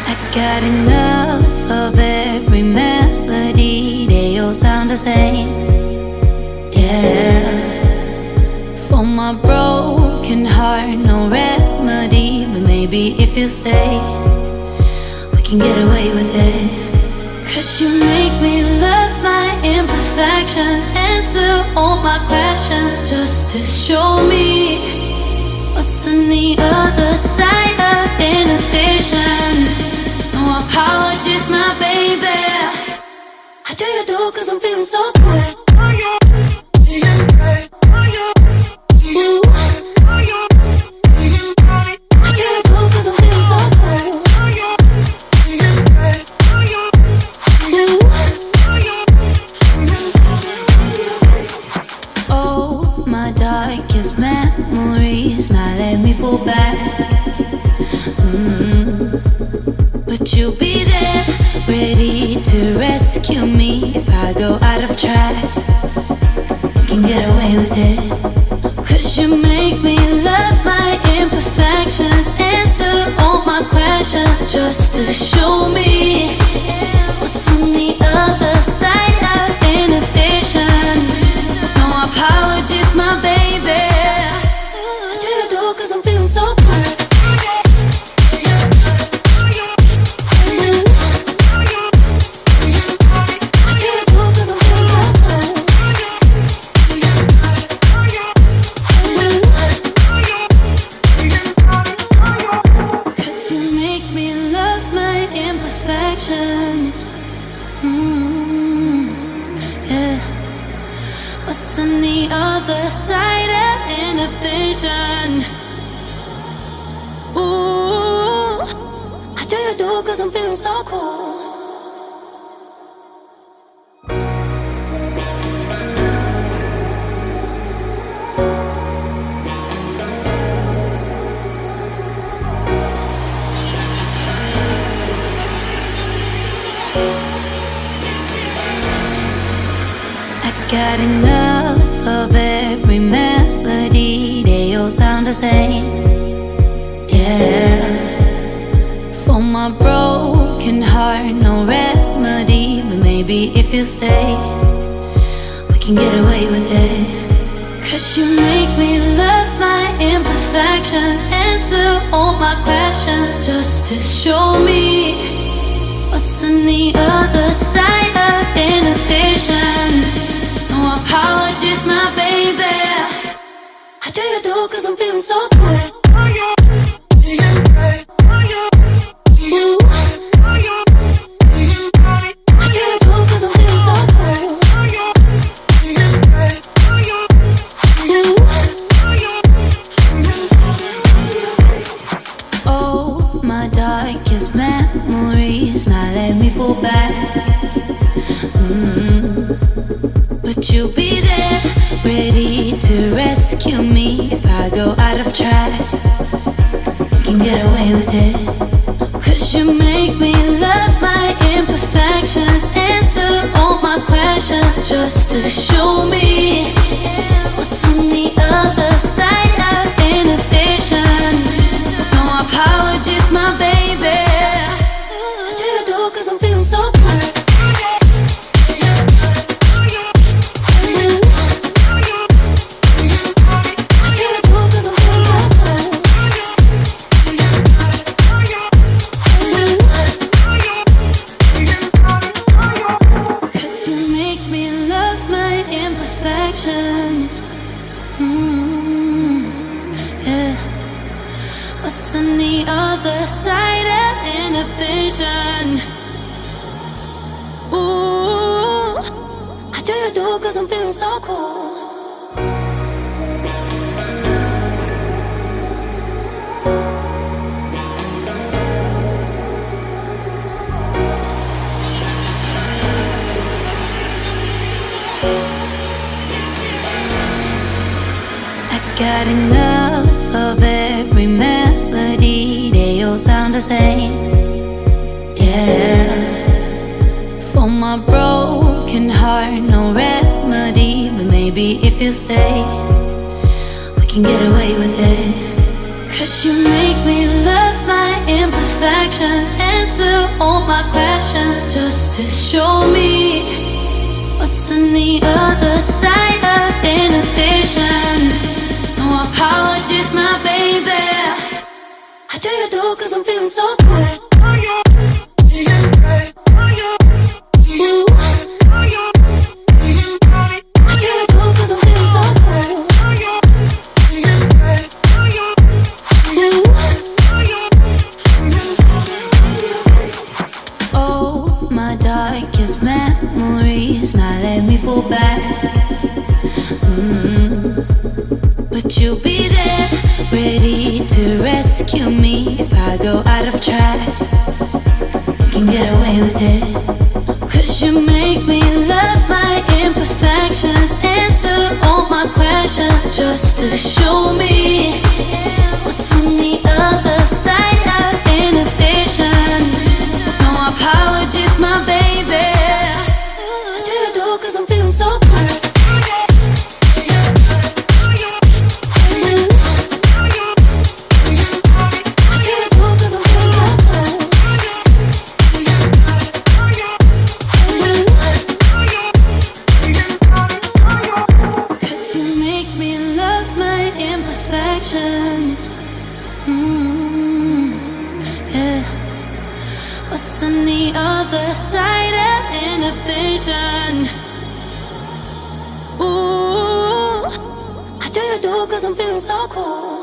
I got enough of every melody, they all sound the same. Yeah. For my broken heart, no remedy, but maybe if you stay, we can get away with it. 'Cause you make me love my imperfections, answer all my questions, just to show me what's on the other side of inhibition. No apologies, my baby. I do you do 'cause I'm feeling so good. Darkest memories now let me fall back. But you'll be there, ready to rescue me if I go out of track. We can get away with it. 'Cause you make me love my imperfections, answer all my questions, just to show me what's on the other side of inhibition. No apologies, my baby. I do you do 'cause I'm feeling so good. What's on the other side of inhibition? Ooh, I do you do 'cause I'm feeling so cool. Got enough of every melody, they all sound the same. Yeah. For my broken heart, no remedy, but maybe if you stay, we can get away with it. 'Cause you make me love my imperfections, answer all my questions, just to show me what's on the other side of inhibition. No apologies, my baby. I do you do 'cause I'm feeling so good. Darkest memories now let me fall back. But you'll be there, ready to rescue me if I go out of track. We can get away with it. 'Cause you make me love my imperfections, answer all my questions, just to show me what's on the other side of inhibition. No apologies, my baby. I do you do 'cause I'm feeling so good. Yeah. What's on the other side of inhibition? Ooh, I do you do 'cause I'm feeling so cool. Got enough of every melody, they all sound the same. Yeah. For my broken heart, no remedy, but maybe if you stay, we can get away with it. 'Cause you make me love my imperfections, answer show me what's on the other side of inhibition. No apologies, my baby. I do you do 'cause I'm feeling so good. Darkest memories now let me fall back. But you'll be there, ready to rescue me if I go out of track. You can get away with it, 'cause you make me love my imperfections, answer all my questions, just to show me what's on the other side of inhibition. No apologies, my baby. I do you do 'cause I'm feeling so good. What's on the other side of inhibition? Ooh, I do you do 'cause I'm feeling so cool.